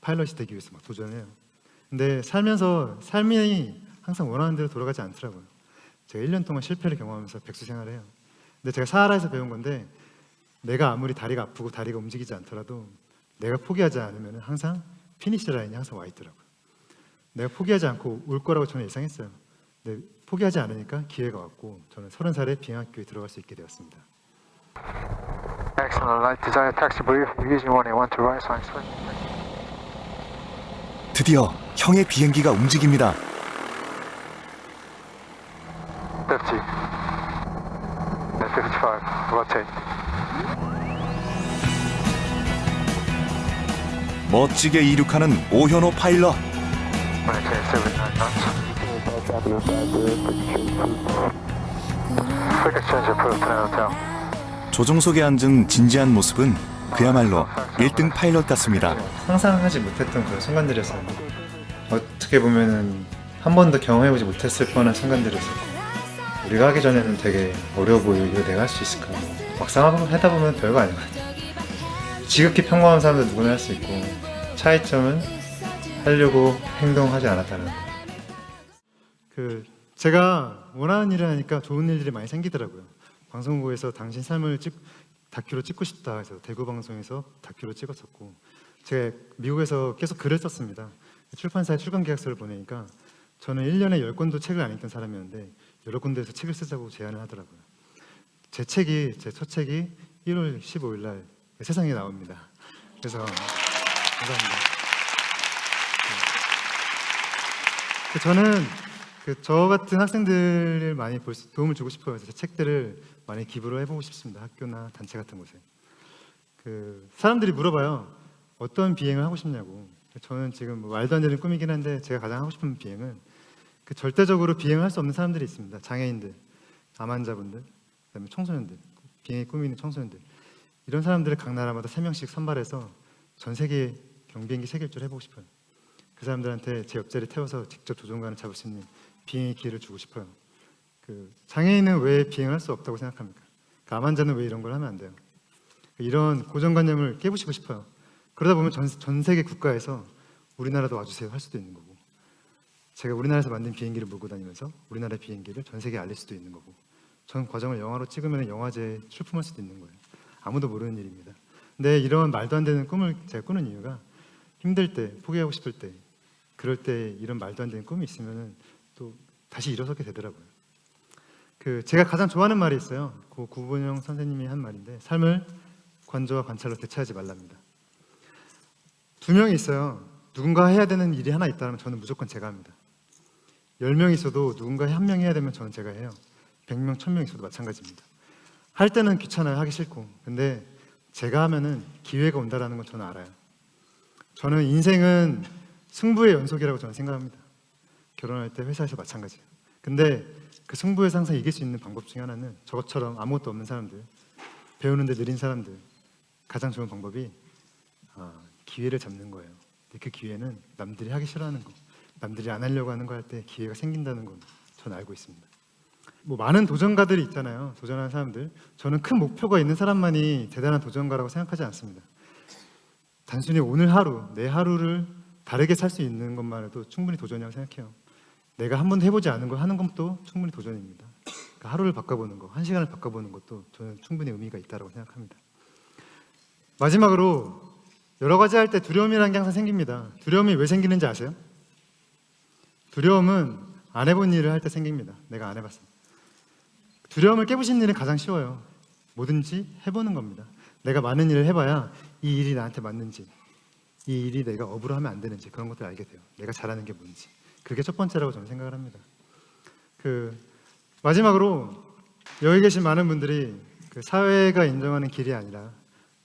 파일럿이 되기 위해서 막 도전을 해요. 근데 살면서 삶이 항상 원하는 대로 돌아가지 않더라고요. 제가 1년 동안 실패를 경험하면서 백수 생활을 해요. 근데 제가 사하라에서 배운 건데 내가 아무리 다리가 아프고 다리가 움직이지 않더라도 내가 포기하지 않으면 항상 피니시 라인이 항상 와 있더라고요. 내가 포기하지 않고 올 거라고 저는 예상했어요. 근데 포기하지 않으니까 기회가 왔고 저는 30살에 비행학교에 들어갈 수 있게 되었습니다. Excellent. Light desire taxi brief. Using 181 to rise on swing. 드디어 형의 비행기가 움직입니다. 50. Then 55. Rotate. 멋지게 이륙하는 오현호 파일럿. Maintain 79 knots. Quick exchange approved to hotel. 조종석에 앉은 진지한 모습은 그야말로 1등 파일럿 같습니다. 상상하지 못했던 그런 순간들이었어요. 어떻게 보면은 한 번도 경험해보지 못했을 뻔한 순간들이었어요. 우리가 하기 전에는 되게 어려워 보이고 이거 내가 할 수 있을까? 막상 하다 보면 별거 아닌 것 같아요. 지극히 평범한 사람도 누구나 할 수 있고 차이점은 하려고 행동하지 않았다는 거. 제가 원하는 일을 하니까 좋은 일들이 많이 생기더라고요. 방송국에서 당신 삶을 다큐로 찍고 싶다 해서 대구 방송에서 다큐로 찍었었고 제가 미국에서 계속 글을 썼습니다. 출판사에 출간 계약서를 보내니까 저는 1년에 10권도 책을 안 읽던 사람이었는데 여러 군데에서 책을 쓰자고 제안을 하더라고요. 제 첫 책이 1월 15일 날 세상에 나옵니다. 그래서 감사합니다. 저는 저 같은 학생들을 많이 도움을 주고 싶어요. 그래서 제 책들을 많이 기부를 해보고 싶습니다. 학교나 단체 같은 곳에. 사람들이 물어봐요. 어떤 비행을 하고 싶냐고. 저는 지금 말도 안 되는 꿈이긴 한데 제가 가장 하고 싶은 비행은 절대적으로 비행을 할 수 없는 사람들이 있습니다. 장애인들, 암 환자분들, 그다음에 청소년들, 비행의 꿈이 있는 청소년들. 이런 사람들을 각 나라마다 3명씩 선발해서 전 세계 경비행기 세계 일주를 해보고 싶어요. 그 사람들한테 제 옆자리 태워서 직접 조종관을 잡을 수 있는 비행의 기회를 주고 싶어요. 장애인은 왜 비행을 할 수 없다고 생각합니까? 암환자는 왜 이런 걸 하면 안 돼요? 이런 고정관념을 깨부시고 싶어요. 그러다 보면 전 세계 국가에서 우리나라도 와주세요 할 수도 있는 거고, 제가 우리나라에서 만든 비행기를 몰고 다니면서 우리나라의 비행기를 전 세계에 알릴 수도 있는 거고, 전 과정을 영화로 찍으면 영화제에 출품할 수도 있는 거예요. 아무도 모르는 일입니다. 근데 이런 말도 안 되는 꿈을 제가 꾸는 이유가, 힘들 때, 포기하고 싶을 때, 그럴 때 이런 말도 안 되는 꿈이 있으면 또 다시 일어서게 되더라고요. 제가 가장 좋아하는 말이 있어요. 구본영 선생님이 한 말인데, 삶을 관조와 관찰로 대체하지 말랍니다. 두 명이 있어요. 누군가 해야 되는 일이 하나 있다면 저는 무조건 제가 합니다. 10명이 있어도 누군가 한 명이 해야 되면 저는 제가 해요. 100명, 1000명 있어도 마찬가지입니다. 할 때는 귀찮아요. 하기 싫고. 근데 제가 하면은 기회가 온다는 건 저는 알아요. 저는 인생은 승부의 연속이라고 저는 생각합니다. 결혼할 때, 회사에서 마찬가지예요. 근데 그 승부에서 항상 이길 수 있는 방법 중에 하나는, 저것처럼 아무것도 없는 사람들, 배우는데 느린 사람들, 가장 좋은 방법이 기회를 잡는 거예요. 근데 그 기회는 남들이 하기 싫어하는 거, 남들이 안 하려고 하는 거 할 때 기회가 생긴다는 건 저는 알고 있습니다. 많은 도전가들이 있잖아요. 도전하는 사람들. 저는 큰 목표가 있는 사람만이 대단한 도전가라고 생각하지 않습니다. 단순히 오늘 하루, 내 하루를 다르게 살 수 있는 것만으로도 충분히 도전이라고 생각해요. 내가 한 번도 해보지 않은 걸 하는 것도 충분히 도전입니다. 그러니까 하루를 바꿔보는 거, 1시간을 바꿔보는 것도 저는 충분히 의미가 있다고 생각합니다. 마지막으로, 여러 가지 할 때 두려움이라는 게 항상 생깁니다. 두려움이 왜 생기는지 아세요? 두려움은 안 해본 일을 할 때 생깁니다. 내가 안 해봤어. 두려움을 깨부시는 일은 가장 쉬워요. 뭐든지 해보는 겁니다. 내가 많은 일을 해봐야 이 일이 나한테 맞는지, 이 일이 내가 업으로 하면 안 되는지, 그런 것들을 알게 돼요. 내가 잘하는 게 뭔지. 그게 첫 번째라고 저는 생각을 합니다. 마지막으로, 여기 계신 많은 분들이 사회가 인정하는 길이 아니라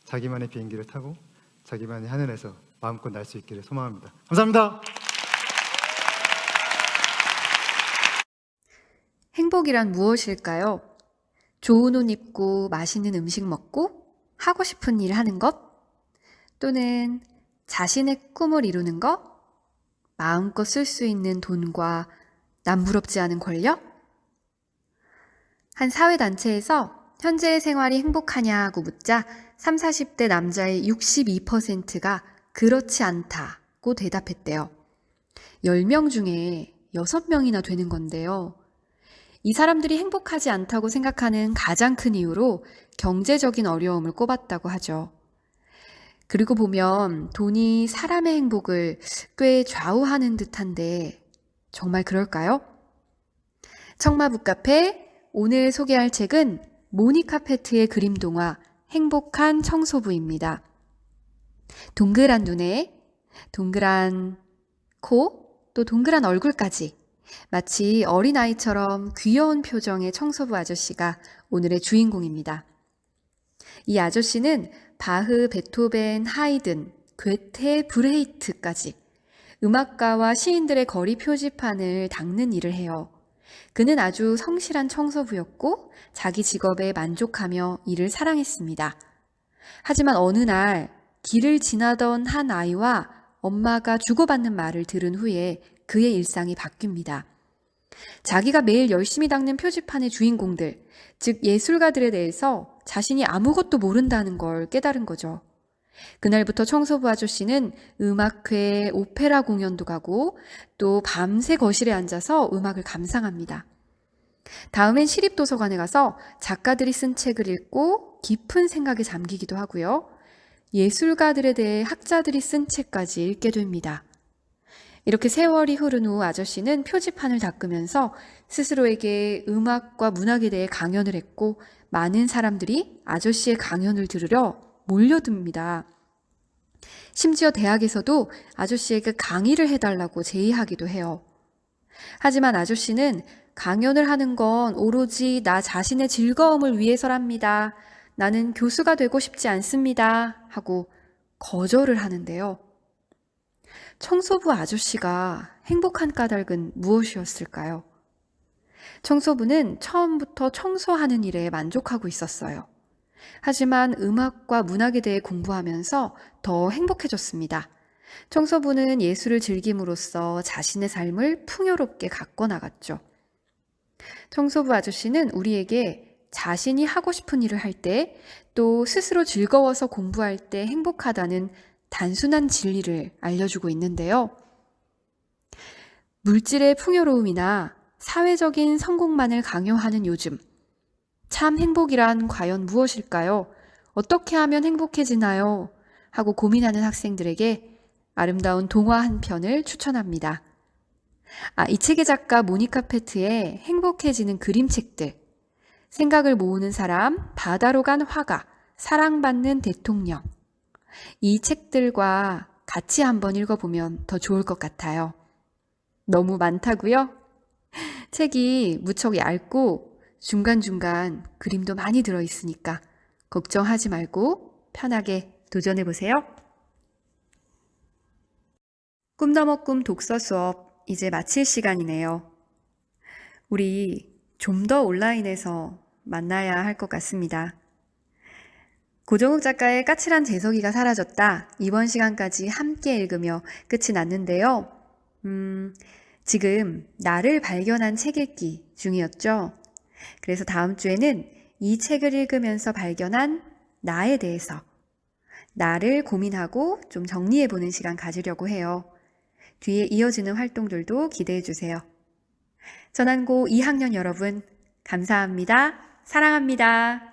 자기만의 비행기를 타고 자기만의 하늘에서 마음껏 날 수 있기를 소망합니다. 감사합니다. 행복이란 무엇일까요? 좋은 옷 입고 맛있는 음식 먹고 하고 싶은 일 하는 것? 또는 자신의 꿈을 이루는 것? 마음껏 쓸 수 있는 돈과 남부럽지 않은 권력? 한 사회단체에서 현재의 생활이 행복하냐고 묻자 30, 40대 남자의 62%가 그렇지 않다고 대답했대요. 10명 중에 6명이나 되는 건데요. 이 사람들이 행복하지 않다고 생각하는 가장 큰 이유로 경제적인 어려움을 꼽았다고 하죠. 그리고 보면 돈이 사람의 행복을 꽤 좌우하는 듯한데 정말 그럴까요? 청마북카페, 오늘 소개할 책은 모니카 페트의 그림 동화 행복한 청소부입니다. 동그란 눈에 동그란 코, 또 동그란 얼굴까지 마치 어린아이처럼 귀여운 표정의 청소부 아저씨가 오늘의 주인공입니다. 이 아저씨는 바흐, 베토벤, 하이든, 괴테, 브레이트까지 음악가와 시인들의 거리 표지판을 닦는 일을 해요. 그는 아주 성실한 청소부였고 자기 직업에 만족하며 일을 사랑했습니다. 하지만 어느 날 길을 지나던 한 아이와 엄마가 주고받는 말을 들은 후에 그의 일상이 바뀝니다. 자기가 매일 열심히 닦는 표지판의 주인공들, 즉 예술가들에 대해서 자신이 아무것도 모른다는 걸 깨달은 거죠. 그날부터 청소부 아저씨는 음악회, 오페라 공연도 가고 또 밤새 거실에 앉아서 음악을 감상합니다. 다음엔 시립도서관에 가서 작가들이 쓴 책을 읽고 깊은 생각에 잠기기도 하고요. 예술가들에 대해 학자들이 쓴 책까지 읽게 됩니다. 이렇게 세월이 흐른 후 아저씨는 표지판을 닦으면서 스스로에게 음악과 문학에 대해 강연을 했고 많은 사람들이 아저씨의 강연을 들으려 몰려듭니다. 심지어 대학에서도 아저씨에게 강의를 해달라고 제의하기도 해요. 하지만 아저씨는 강연을 하는 건 오로지 나 자신의 즐거움을 위해서랍니다. 나는 교수가 되고 싶지 않습니다. 하고 거절을 하는데요. 청소부 아저씨가 행복한 까닭은 무엇이었을까요? 청소부는 처음부터 청소하는 일에 만족하고 있었어요. 하지만 음악과 문학에 대해 공부하면서 더 행복해졌습니다. 청소부는 예술을 즐김으로써 자신의 삶을 풍요롭게 가꿔 나갔죠. 청소부 아저씨는 우리에게 자신이 하고 싶은 일을 할 때, 또 스스로 즐거워서 공부할 때 행복하다는 단순한 진리를 알려주고 있는데요. 물질의 풍요로움이나 사회적인 성공만을 강요하는 요즘, 참 행복이란 과연 무엇일까요? 어떻게 하면 행복해지나요? 하고 고민하는 학생들에게 아름다운 동화 한 편을 추천합니다. 이 책의 작가 모니카 페트의 행복해지는 그림책들, 생각을 모으는 사람, 바다로 간 화가, 사랑받는 대통령. 이 책들과 같이 한번 읽어보면 더 좋을 것 같아요. 너무 많다고요? 책이 무척 얇고 중간중간 그림도 많이 들어있으니까 걱정하지 말고 편하게 도전해보세요. 꿈너머 꿈 독서 수업 이제 마칠 시간이네요. 우리 좀 더 온라인에서 만나야 할 것 같습니다. 고정욱 작가의 까칠한 재석이가 사라졌다. 이번 시간까지 함께 읽으며 끝이 났는데요. 지금 나를 발견한 책 읽기 중이었죠. 그래서 다음 주에는 이 책을 읽으면서 발견한 나에 대해서 나를 고민하고 좀 정리해보는 시간 가지려고 해요. 뒤에 이어지는 활동들도 기대해 주세요. 전환고 2학년 여러분, 감사합니다. 사랑합니다.